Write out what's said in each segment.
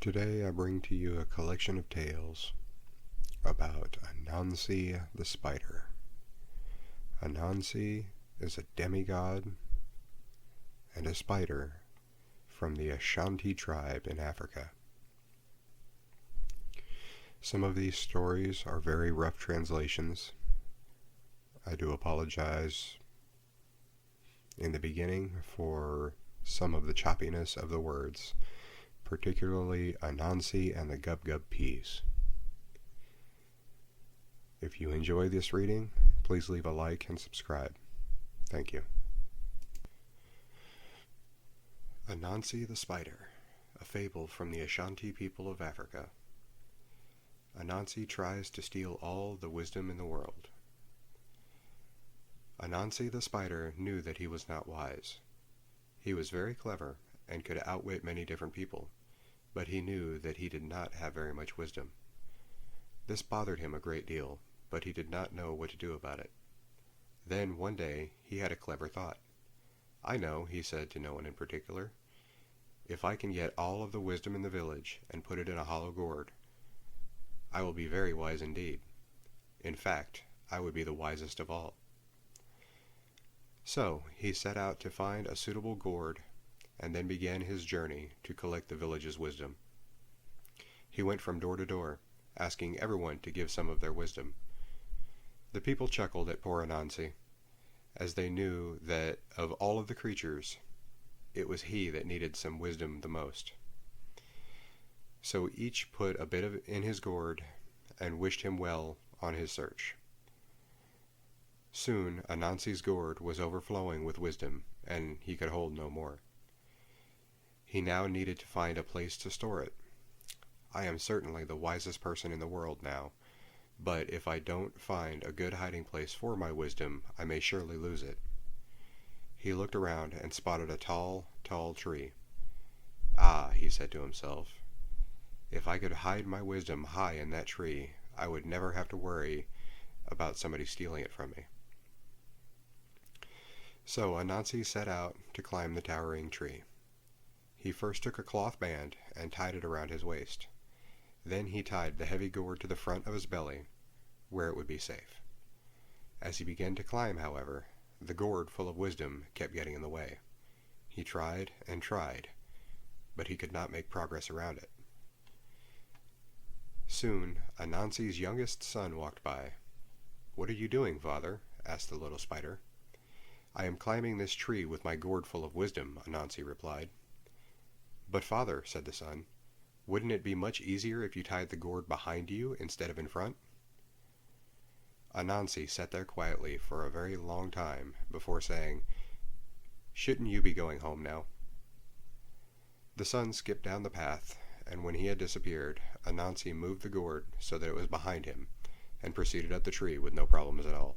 Today I bring to you a collection of tales about Anansi the Spider. Anansi is a demigod and a spider from the Ashanti tribe in Africa. Some of these stories are very rough translations. I do apologize in the beginning for some of the choppiness of the words, particularly Anansi and the Gub Gub Peas. If you enjoy this reading, please leave a like and subscribe. Thank you. Anansi the Spider, a fable from the Ashanti people of Africa. Anansi tries to steal all the wisdom in the world. Anansi the Spider knew that he was not wise. He was very clever and could outwit many different people, but he knew that he did not have very much wisdom. This bothered him a great deal, but he did not know what to do about it. Then one day he had a clever thought. "I know," he said to no one in particular, "if I can get all of the wisdom in the village and put it in a hollow gourd, I will be very wise indeed. In fact, I would be the wisest of all." So he set out to find a suitable gourd and then began his journey to collect the village's wisdom. He went from door to door, asking everyone to give some of their wisdom. The people chuckled at poor Anansi, as they knew that of all of the creatures, it was he that needed some wisdom the most. So each put a bit of it in his gourd and wished him well on his search. Soon Anansi's gourd was overflowing with wisdom, and he could hold no more. He now needed to find a place to store it. "I am certainly the wisest person in the world now, but if I don't find a good hiding place for my wisdom, I may surely lose it." He looked around and spotted a tall, tall tree. "Ah," he said to himself, "if I could hide my wisdom high in that tree, I would never have to worry about somebody stealing it from me." So Anansi set out to climb the towering tree. He first took a cloth band and tied it around his waist. Then he tied the heavy gourd to the front of his belly, where it would be safe. As he began to climb, however, the gourd full of wisdom kept getting in the way. He tried and tried, but he could not make progress around it. Soon Anansi's youngest son walked by. "What are you doing, father?" asked the little spider. "I am climbing this tree with my gourd full of wisdom," Anansi replied. "But father," said the son, "wouldn't it be much easier if you tied the gourd behind you instead of in front?" Anansi sat there quietly for a very long time before saying, "Shouldn't you be going home now?" The son skipped down the path, and when he had disappeared, Anansi moved the gourd so that it was behind him, and proceeded up the tree with no problems at all.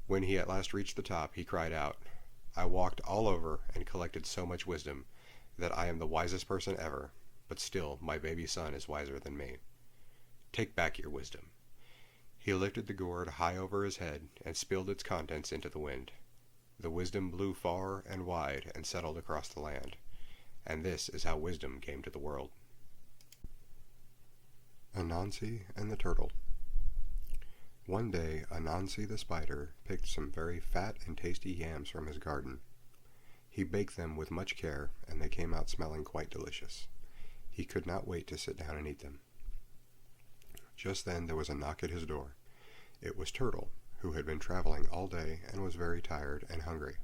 When he at last reached the top, he cried out, "I walked all over and collected so much wisdom that I am the wisest person ever, but still my baby son is wiser than me. Take back your wisdom." He lifted the gourd high over his head and spilled its contents into the wind. The wisdom blew far and wide and settled across the land, and this is how wisdom came to the world. Anansi and the Turtle. One day Anansi the Spider picked some very fat and tasty yams from his garden. He baked them with much care, and they came out smelling quite delicious. He could not wait to sit down and eat them. Just then there was a knock at his door. It was Turtle, who had been traveling all day and was very tired and hungry.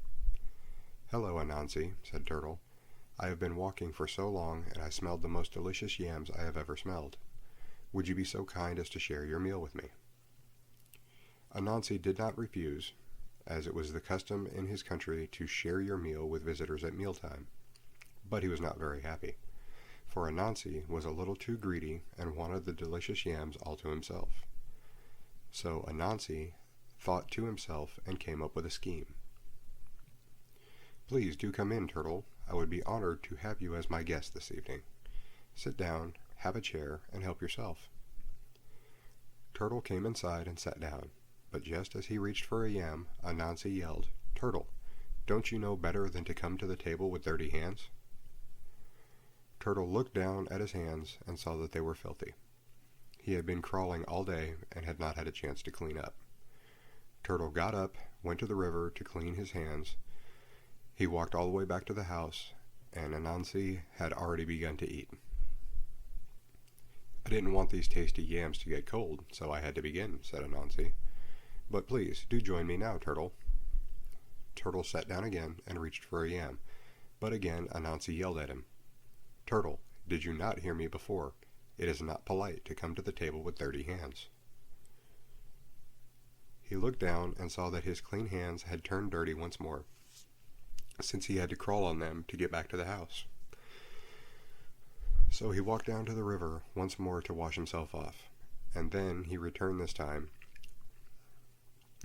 "Hello, Anansi," said Turtle. "I have been walking for so long, and I smelled the most delicious yams I have ever smelled. Would you be so kind as to share your meal with me?" Anansi did not refuse, as it was the custom in his country to share your meal with visitors at mealtime. But he was not very happy, for Anansi was a little too greedy and wanted the delicious yams all to himself. So Anansi thought to himself and came up with a scheme. "Please do come in, Turtle. I would be honored to have you as my guest this evening. Sit down, have a chair, and help yourself." Turtle came inside and sat down. But just as he reached for a yam, Anansi yelled, "Turtle, don't you know better than to come to the table with dirty hands?" Turtle looked down at his hands and saw that they were filthy. He had been crawling all day and had not had a chance to clean up. Turtle got up, went to the river to clean his hands. He walked all the way back to the house, and Anansi had already begun to eat. "I didn't want these tasty yams to get cold, so I had to begin," said Anansi. "But please, do join me now, Turtle." Turtle sat down again and reached for a yam, but again Anansi yelled at him. "Turtle, did you not hear me before? It is not polite to come to the table with dirty hands." He looked down and saw that his clean hands had turned dirty once more, since he had to crawl on them to get back to the house. So he walked down to the river once more to wash himself off, and then he returned this time.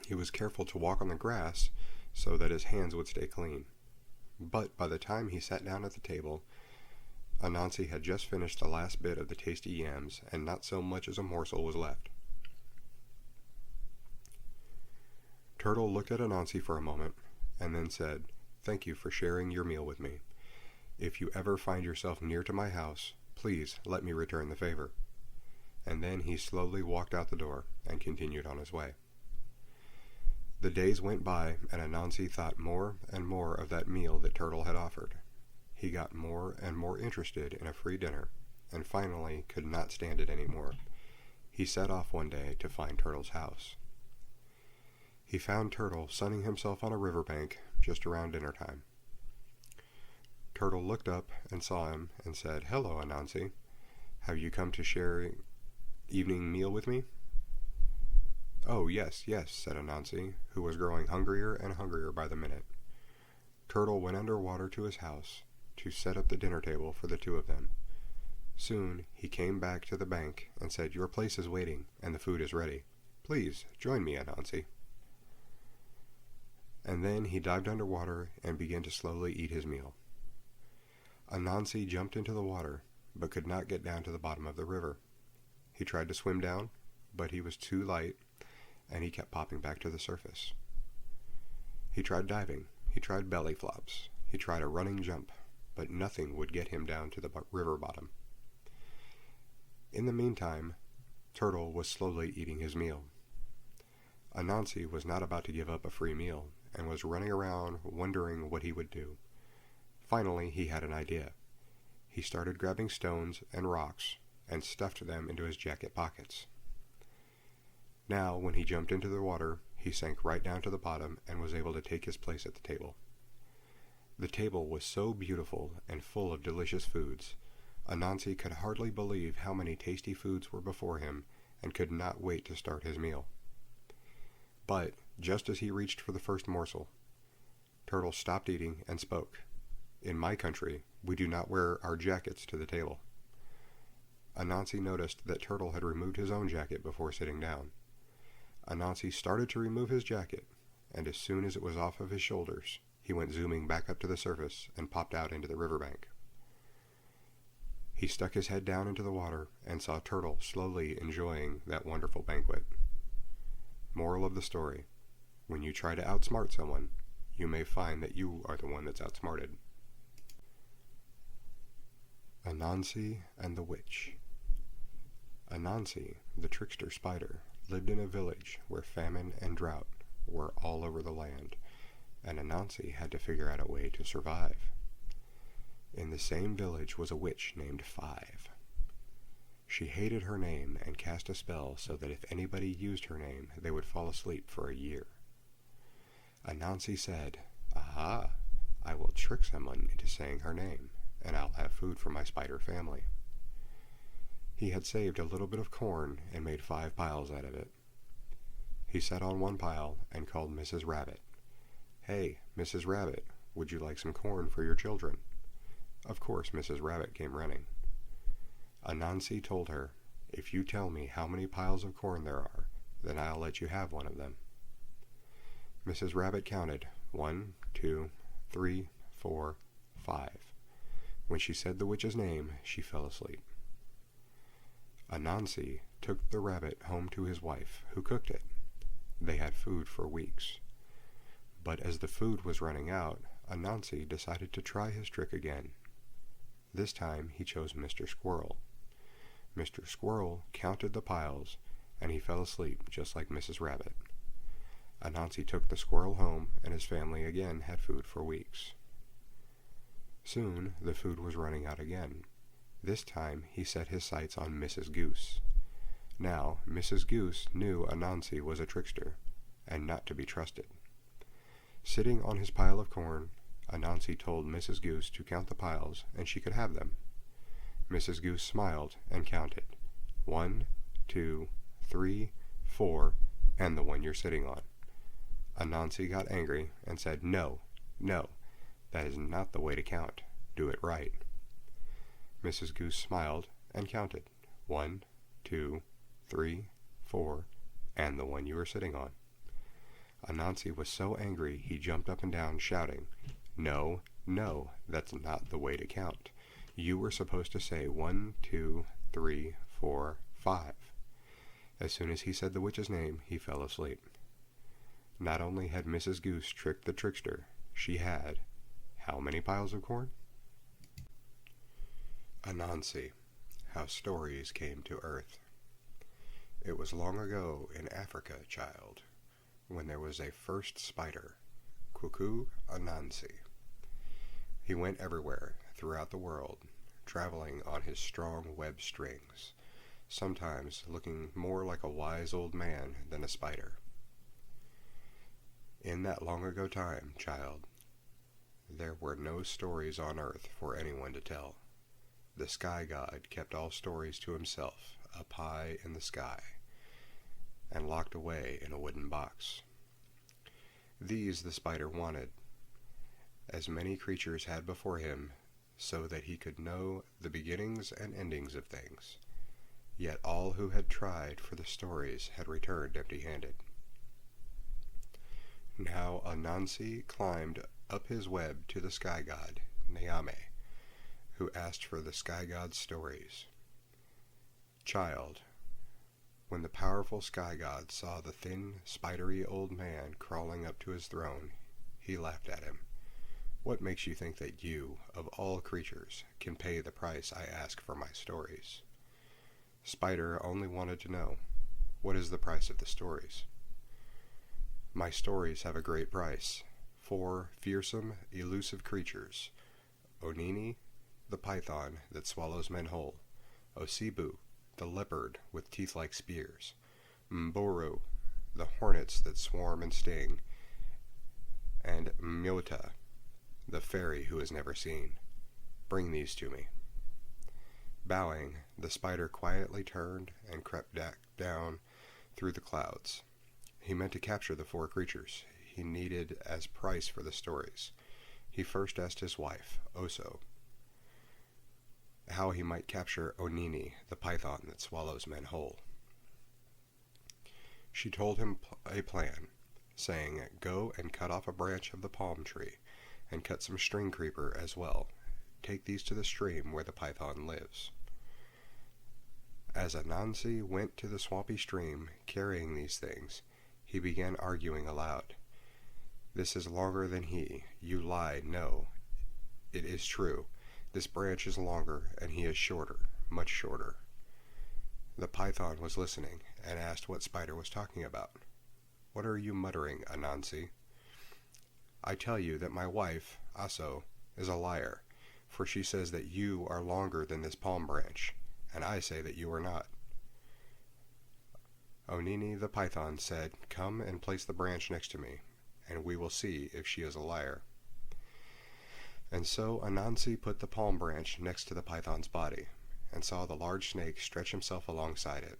He was careful to walk on the grass so that his hands would stay clean. But by the time he sat down at the table, Anansi had just finished the last bit of the tasty yams, and not so much as a morsel was left. Turtle looked at Anansi for a moment, and then said, "Thank you for sharing your meal with me. If you ever find yourself near to my house, please let me return the favor." And then he slowly walked out the door and continued on his way. The days went by, and Anansi thought more and more of that meal that Turtle had offered. He got more and more interested in a free dinner, and finally could not stand it any more. He set off one day to find Turtle's house. He found Turtle sunning himself on a riverbank just around dinner time. Turtle looked up and saw him and said, "Hello, Anansi. Have you come to share evening meal with me?" "Oh, yes, yes," said Anansi, who was growing hungrier and hungrier by the minute. Turtle went under water to his house to set up the dinner table for the two of them. Soon he came back to the bank and said, "Your place is waiting, and the food is ready. Please join me, Anansi." And then he dived under water and began to slowly eat his meal. Anansi jumped into the water, but could not get down to the bottom of the river. He tried to swim down, but he was too light, and he kept popping back to the surface. He tried diving, he tried belly flops, he tried a running jump, but nothing would get him down to the river bottom. In the meantime, Turtle was slowly eating his meal. Anansi was not about to give up a free meal, and was running around wondering what he would do. Finally, he had an idea. He started grabbing stones and rocks and stuffed them into his jacket pockets. Now, when he jumped into the water, he sank right down to the bottom and was able to take his place at the table. The table was so beautiful and full of delicious foods, Anansi could hardly believe how many tasty foods were before him and could not wait to start his meal. But, just as he reached for the first morsel, Turtle stopped eating and spoke. "In my country, we do not wear our jackets to the table." Anansi noticed that Turtle had removed his own jacket before sitting down. Anansi started to remove his jacket, and as soon as it was off of his shoulders, he went zooming back up to the surface and popped out into the riverbank. He stuck his head down into the water and saw Turtle slowly enjoying that wonderful banquet. Moral of the story: when you try to outsmart someone, you may find that you are the one that's outsmarted. Anansi and the Witch. Anansi, the trickster spider, lived in a village where famine and drought were all over the land, and Anansi had to figure out a way to survive. In the same village was a witch named Five. She hated her name and cast a spell so that if anybody used her name, they would fall asleep for a year. Anansi said, "Aha, I will trick someone into saying her name, and I'll have food for my spider family." He had saved a little bit of corn and made 5 piles out of it. He sat on one pile and called Mrs. Rabbit. "Hey, Mrs. Rabbit, would you like some corn for your children?" Of course Mrs. Rabbit came running. Anansi told her, "If you tell me how many piles of corn there are, then I'll let you have one of them." Mrs. Rabbit counted 1, 2, 3, 4, 5. When she said the witch's name, she fell asleep. Anansi took the rabbit home to his wife, who cooked it. They had food for weeks. But as the food was running out, Anansi decided to try his trick again. This time he chose Mr. Squirrel. Mr. Squirrel counted the piles, and he fell asleep just like Mrs. Rabbit. Anansi took the squirrel home, and his family again had food for weeks. Soon the food was running out again. This time he set his sights on Mrs. Goose. Now Mrs. Goose knew Anansi was a trickster, and not to be trusted. Sitting on his pile of corn, Anansi told Mrs. Goose to count the piles, and she could have them. Mrs. Goose smiled and counted. 1, 2, 3, 4, and the one you're sitting on. Anansi got angry and said, "No, no, that is not the way to count. Do it right." Mrs. Goose smiled and counted. 1, 2, 3, 4, and the one you were sitting on. Anansi was so angry he jumped up and down shouting, "No, no, that's not the way to count. You were supposed to say 1, 2, 3, 4, 5. As soon as he said the witch's name, he fell asleep. Not only had Mrs. Goose tricked the trickster, she had how many piles of corn? Anansi, how stories came to earth. It was long ago in Africa, child, when there was a first spider, Cuckoo Anansi. He went everywhere throughout the world, traveling on his strong web strings, sometimes looking more like a wise old man than a spider. In that long ago time, child, there were no stories on earth for anyone to tell. The sky god kept all stories to himself, up high in the sky, and locked away in a wooden box. These the spider wanted, as many creatures had before him, so that he could know the beginnings and endings of things. Yet all who had tried for the stories had returned empty-handed. Now Anansi climbed up his web to the sky god, Niame, who asked for the sky god's stories. Child, when the powerful sky god saw the thin, spidery old man crawling up to his throne, he laughed at him. What makes you think that you, of all creatures, can pay the price I ask for my stories? Spider only wanted to know, what is the price of the stories? My stories have a great price. 4 fearsome, elusive creatures. Onini, the python that swallows men whole. Osibu, the leopard with teeth like spears. Mboro, the hornets that swarm and sting. And Myota, the fairy who is never seen. Bring these to me. Bowing, the spider quietly turned and crept down through the clouds. He meant to capture the 4 creatures he needed as price for the stories. He first asked his wife, Oso, how he might capture Onini, the python that swallows men whole. She told him a plan, saying, "Go and cut off a branch of the palm tree, and cut some string creeper as well. Take these to the stream where the python lives." As Anansi went to the swampy stream, carrying these things, he began arguing aloud. "This is longer than he. You lie. No, it is true. This branch is longer, and he is shorter, much shorter." The python was listening, and asked what Spider was talking about. "What are you muttering, Anansi?" "I tell you that my wife, Aso, is a liar, for she says that you are longer than this palm branch, and I say that you are not." Onini the python said, "Come and place the branch next to me, and we will see if she is a liar." And so Anansi put the palm branch next to the python's body, and saw the large snake stretch himself alongside it.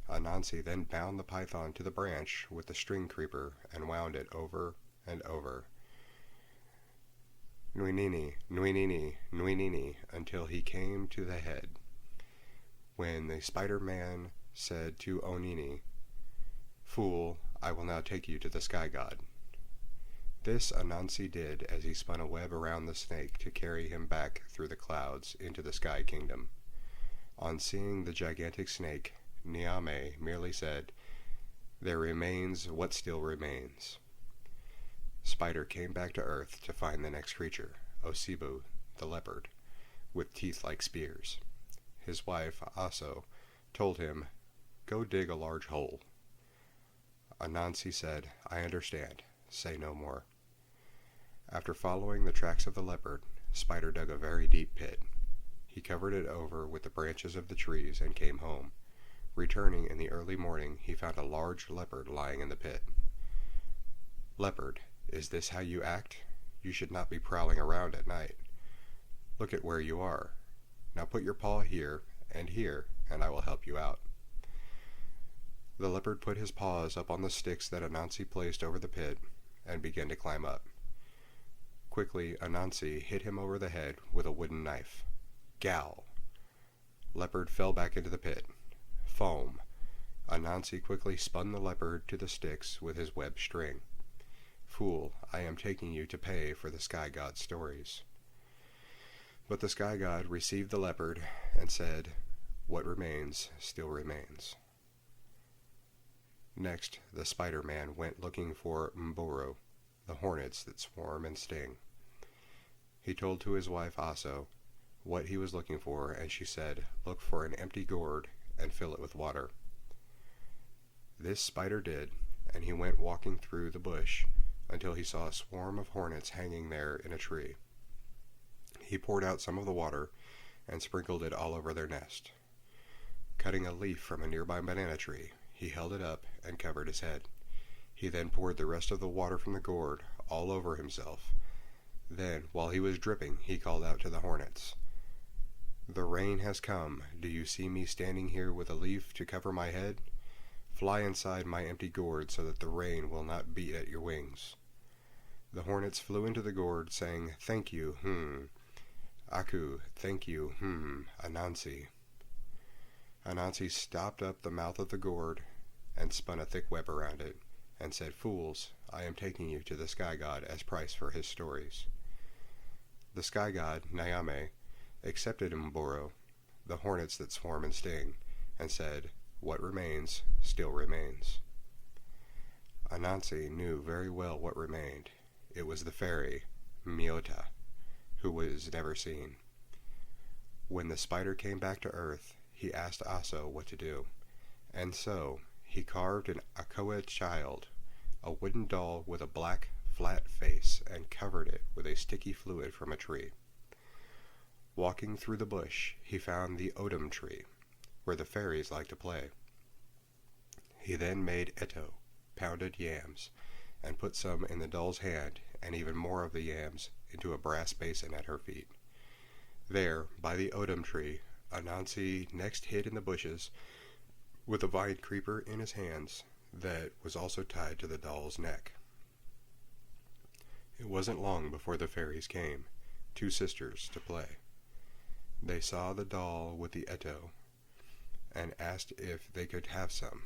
Anansi then bound the python to the branch with the string creeper and wound it over and over. Nuinini, Nuinini, Nuinini, until he came to the head, when the Spider-Man said to Onini, "Fool, I will now take you to the sky god." This Anansi did as he spun a web around the snake to carry him back through the clouds into the sky kingdom. On seeing the gigantic snake, Niame merely said, "There remains what still remains." Spider came back to earth to find the next creature, Osibu, the leopard. with teeth like spears. His wife, Aso, told him, "Go dig a large hole." Anansi said, "I understand. Say no more." After following the tracks of the leopard, Spider dug a very deep pit. He covered it over with the branches of the trees and came home. Returning in the early morning, he found a large leopard lying in the pit. "Leopard, is this how you act? You should not be prowling around at night. Look at where you are. Now put your paw here, and I will help you out." The leopard put his paws up on the sticks that Anansi placed over the pit and began to climb up. Quickly, Anansi hit him over the head with a wooden knife. Gow! Leopard fell back into the pit. Foam! Anansi quickly spun the leopard to the sticks with his web string. "Fool, I am taking you to pay for the sky god's stories." But the sky god received the leopard and said, "What remains still remains." Next, the Spider-Man went looking for Mboro, the hornets that swarm and sting. He told to his wife Aso what he was looking for, and she said, "Look for an empty gourd and fill it with water." This Spider did, and he went walking through the bush until he saw a swarm of hornets hanging there in a tree. He poured out some of the water and sprinkled it all over their nest. Cutting a leaf from a nearby banana tree, he held it up and covered his head. He then poured the rest of the water from the gourd all over himself. Then, while he was dripping, he called out to the hornets, "The rain has come. Do you see me standing here with a leaf to cover my head? Fly inside my empty gourd so that the rain will not beat at your wings." The hornets flew into the gourd, saying, "Thank you, Aku, thank you, Anansi." Anansi stopped up the mouth of the gourd and spun a thick web around it, and said, "Fools, I am taking you to the sky god as price for his stories." The sky god, Nyame, accepted Mboro, the hornets that swarm and sting, and said, "What remains still remains." Anansi knew very well what remained. It was the fairy, Miota, who was never seen. When the spider came back to earth, he asked Aso what to do, and so he carved an Akoa child, a wooden doll with a black, flat face, and covered it with a sticky fluid from a tree. Walking through the bush, he found the odum tree, where the fairies like to play. He then made eto, pounded yams, and put some in the doll's hand, and even more of the yams into a brass basin at her feet. There, by the odum tree, Anansi next hid in the bushes with a vine creeper in his hands that was also tied to the doll's neck. It wasn't long before the fairies came, 2 sisters, to play. They saw the doll with the eto and asked if they could have some.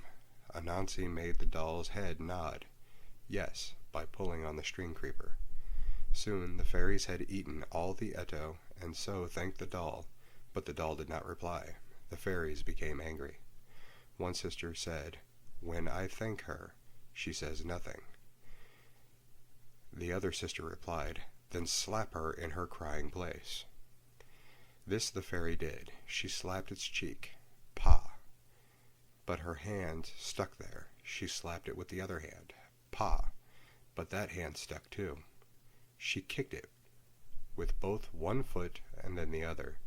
Anansi made the doll's head nod yes by pulling on the string creeper. Soon the fairies had eaten all the eto and so thanked the doll, but the doll did not reply. The fairies became angry. One sister said, "When I thank her, she says nothing." The other sister replied, "Then slap her in her crying place." This the fairy did. She slapped its cheek. Pa! But her hand stuck there. She slapped it with the other hand. Pa! But that hand stuck too. She kicked it with both one foot and then the other,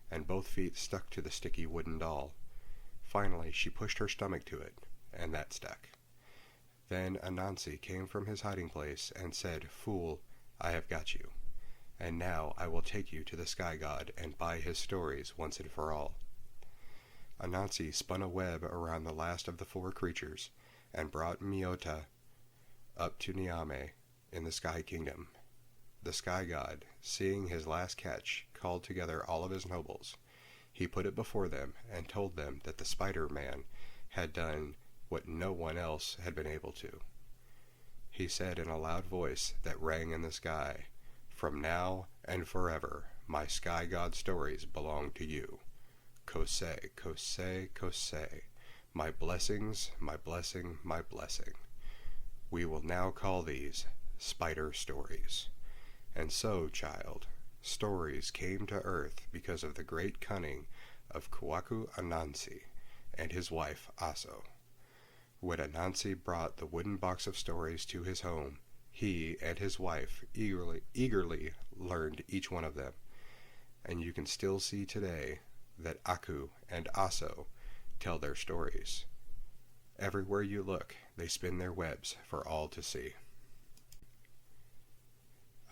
and both feet stuck to the sticky wooden doll. Finally she pushed her stomach to it, and that stuck. Then Anansi came from his hiding place and said, "Fool, I have got you, and now I will take you to the sky god and buy his stories once and for all." Anansi spun a web around the last of the 4 creatures and brought Miota up to Nyame in the sky kingdom. The sky god, seeing his last catch, called together all of his nobles. He put it before them and told them that the Spider-Man had done what no one else had been able to. He said in a loud voice that rang in the sky, "From now and forever, my sky god stories belong to you. Kosei, Kosei, Kosei. My blessings, my blessing, my blessing. We will now call these Spider Stories. And so, child, Stories came to earth because of the great cunning of Kwaku Anansi and his wife Aso. When Anansi brought the wooden box of stories to his home, he and his wife eagerly learned each one of them, and you can still see today that Aku and Aso tell their stories. Everywhere you look, they spin their webs for all to see.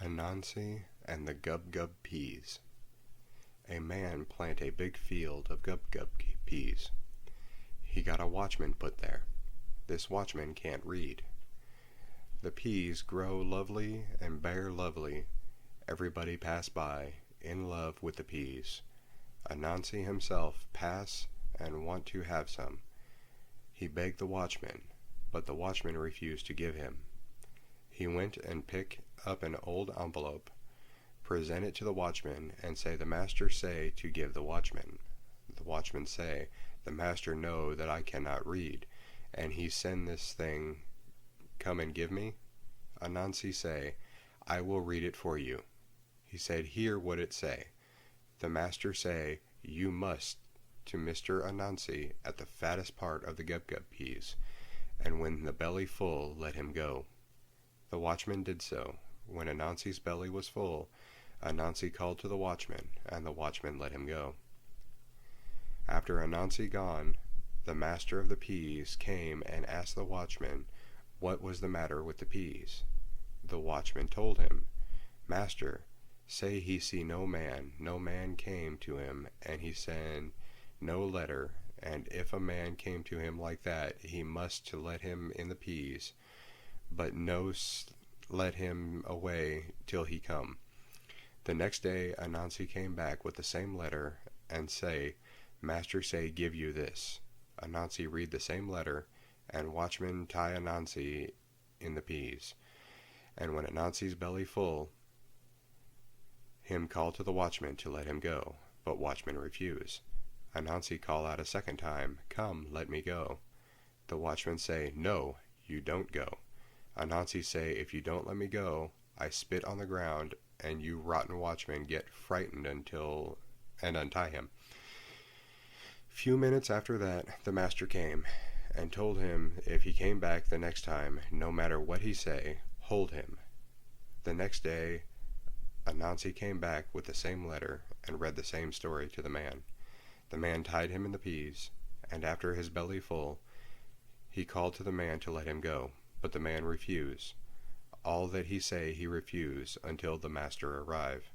Anansi and the Gub-Gub Peas. A man planted a big field of Gub-Gub peas. He got a watchman put there. This watchman can't read. The peas grow lovely and bear lovely. Everybody pass by, in love with the peas. Anansi himself pass and want to have some. He begged the watchman, but the watchman refused to give him. He went and picked up an old envelope, present it to the watchman, and say, "The master say to give the watchman." The watchman say, "The master know that I cannot read, and he send this thing come and give me." Anansi say, "I will read it for you." He said, "Hear what it say." The master say, "You must to Mr. Anansi at the fattest part of the Gub-Gub peas, and when the belly full, let him go." The watchman did so. When Anansi's belly was full, Anansi called to the watchman, and the watchman let him go. After Anansi gone, the master of the peas came and asked the watchman what was the matter with the peas. The watchman told him, "Master, say he see no man came to him, and he send no letter, and if a man came to him like that, he must to let him in the peas, but no let him away till he come." The next day Anansi came back with the same letter, and say, "Master say give you this." Anansi read the same letter, and watchman tie Anansi in the peas. And when Anansi's belly full, him call to the watchman to let him go, but watchman refuse. Anansi call out a second time, "Come, let me go." The watchman say, "No, you don't go." Anansi say, "If you don't let me go, I spit on the ground, and you rotten watchman get frightened and untie him." Few minutes after that, the master came, and told him if he came back the next time, no matter what he say, hold him. The next day, Anansi came back with the same letter, and read the same story to the man. The man tied him in the peas, and after his belly full, he called to the man to let him go, but the man refuse. All that he say he refuse until the master arrive.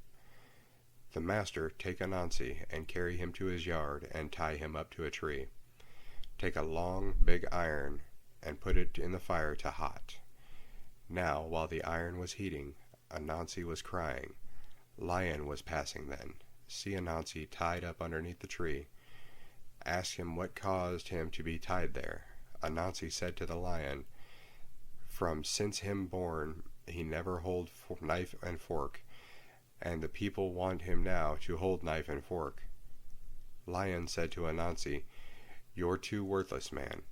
The master take Anansi and carry him to his yard and tie him up to a tree. Take a long, big iron and put it in the fire to hot. Now, while the iron was heating, Anansi was crying. Lion was passing then. See Anansi tied up underneath the tree. Ask him what caused him to be tied there. Anansi said to the lion, "From since him born, he never hold knife and fork, and the people want him now to hold knife and fork." Lion said to Anansi, "You're too worthless, man.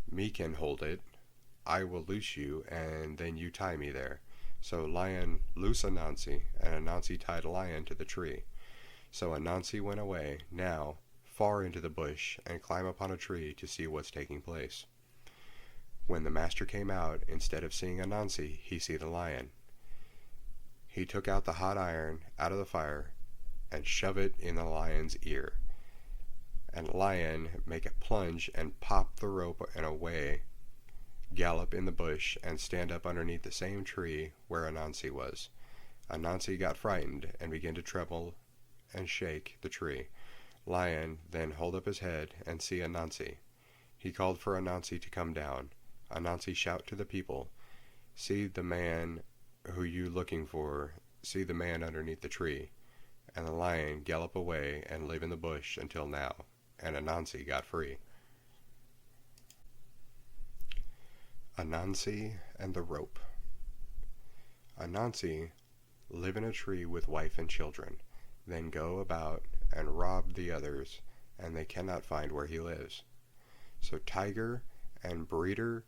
Me can hold it. I will loose you, and then you tie me there." So Lion loose Anansi, and Anansi tied Lion to the tree. So Anansi went away, now, far into the bush, and climbed upon a tree to see what's taking place. When the master came out, instead of seeing Anansi, he see the lion. He took out the hot iron out of the fire, and shove it in the lion's ear. And the lion make a plunge and pop the rope and away, gallop in the bush, and stand up underneath the same tree where Anansi was. Anansi got frightened, and began to tremble and shake the tree. Lion then hold up his head and see Anansi. He called for Anansi to come down. Anansi shout to the people, "See the man who you looking for, see the man underneath the tree." And the lion gallop away and live in the bush until now, and Anansi got free. Anansi and the Rope. Anansi live in a tree with wife and children, then go about and rob the others, and they cannot find where he lives. So Tiger and breeder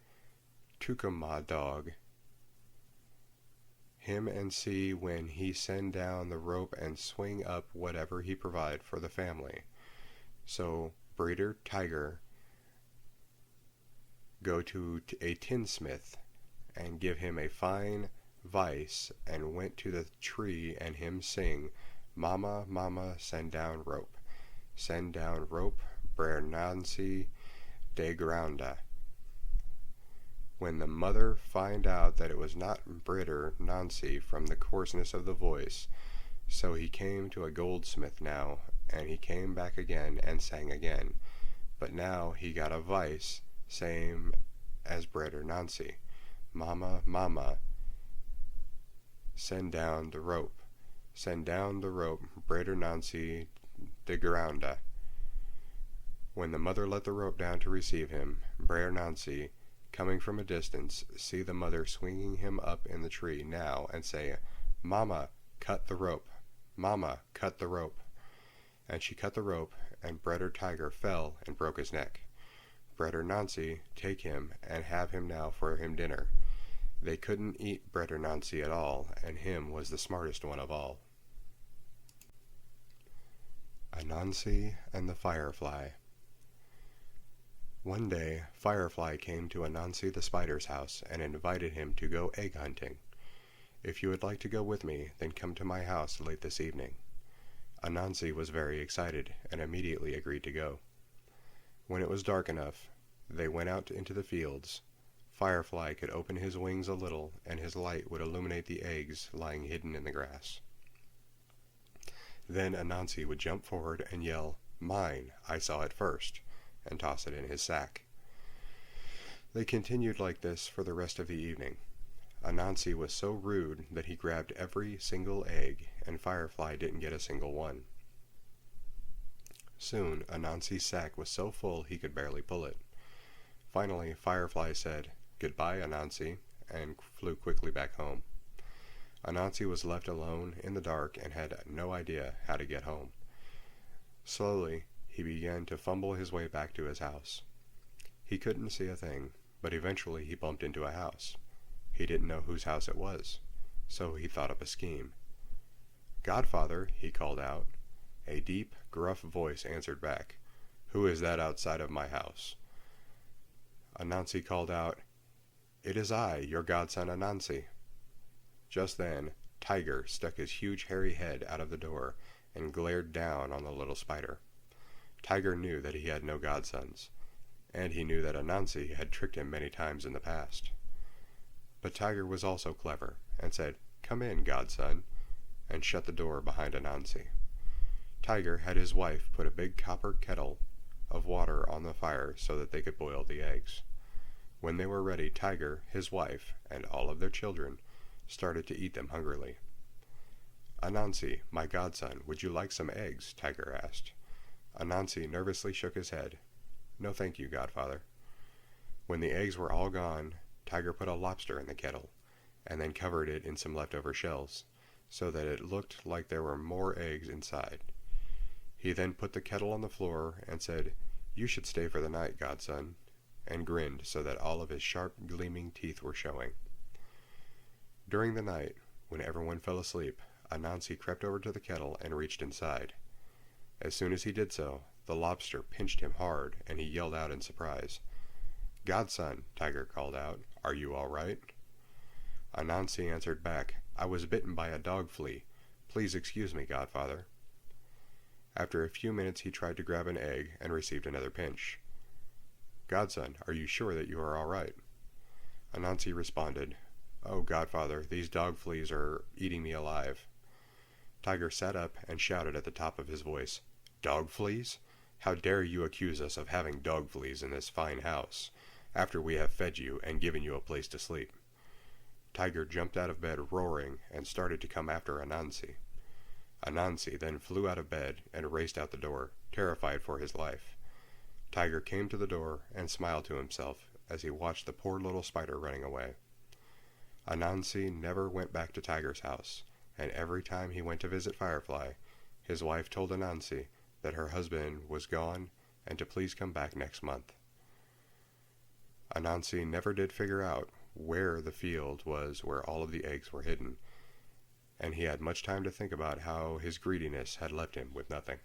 Tukama dog him and see when he send down the rope and swing up whatever he provide for the family. So breeder Tiger go to a tinsmith and give him a fine vice, and went to the tree and him sing, Mama, mama, send down rope. Send down rope, Brer Nancy de Grounda. When the mother find out that it was not Britter Nancy from the coarseness of the voice, so he came to a goldsmith now, and he came back again and sang again, but now he got a vice, same as Britter Nancy. Mama, mama, send down the rope. Send down the rope, Britter Nancy de Grounda. When the mother let the rope down to receive him, Brer Nancy, coming from a distance, see the mother swinging him up in the tree now, and say, Mama, cut the rope. Mama, cut the rope. And she cut the rope, and Bretter Tiger fell and broke his neck. Bretter Nancy take him and have him now for him dinner. They couldn't eat Bretter Nancy at all, and him was the smartest one of all. Anansi and the Firefly. One day, Firefly came to Anansi the Spider's house and invited him to go egg hunting. If you would like to go with me, then come to my house late this evening. Anansi was very excited and immediately agreed to go. When it was dark enough, they went out into the fields. Firefly could open his wings a little, and his light would illuminate the eggs lying hidden in the grass. Then Anansi would jump forward and yell, Mine, I saw it first, and toss it in his sack. They continued like this for the rest of the evening. Anansi was so rude that he grabbed every single egg, and Firefly didn't get a single one. Soon, Anansi's sack was so full he could barely pull it. Finally, Firefly said, Goodbye, Anansi, and flew quickly back home. Anansi was left alone in the dark and had no idea how to get home. Slowly, he began to fumble his way back to his house. He couldn't see a thing, but eventually he bumped into a house. He didn't know whose house it was, so he thought up a scheme. Godfather, he called out. A deep, gruff voice answered back, Who is that outside of my house? Anansi called out, It is I, your godson Anansi. Just then, Tiger stuck his huge hairy head out of the door and glared down on the little spider. Tiger knew that he had no godsons, and he knew that Anansi had tricked him many times in the past. But Tiger was also clever, and said, Come in, godson, and shut the door behind Anansi. Tiger had his wife put a big copper kettle of water on the fire so that they could boil the eggs. When they were ready, Tiger, his wife, and all of their children started to eat them hungrily. Anansi, my godson, would you like some eggs? Tiger asked. Anansi nervously shook his head. No thank you, godfather. When the eggs were all gone, Tiger put a lobster in the kettle, and then covered it in some leftover shells, so that it looked like there were more eggs inside. He then put the kettle on the floor and said, You should stay for the night, godson, and grinned so that all of his sharp, gleaming teeth were showing. During the night, when everyone fell asleep, Anansi crept over to the kettle and reached inside. As soon as he did so, the lobster pinched him hard, and he yelled out in surprise. Godson, Tiger called out, are you all right? Anansi answered back, I was bitten by a dog flea. Please excuse me, godfather. After a few minutes he tried to grab an egg and received another pinch. Godson, are you sure that you are all right? Anansi responded, Oh, godfather, these dog fleas are eating me alive. Tiger sat up and shouted at the top of his voice, Dog fleas? How dare you accuse us of having dog fleas in this fine house, after we have fed you and given you a place to sleep? Tiger jumped out of bed roaring and started to come after Anansi. Anansi then flew out of bed and raced out the door, terrified for his life. Tiger came to the door and smiled to himself as he watched the poor little spider running away. Anansi never went back to Tiger's house, and every time he went to visit Firefly, his wife told Anansi that her husband was gone and to please come back next month. Anansi never did figure out where the field was where all of the eggs were hidden, and he had much time to think about how his greediness had left him with nothing.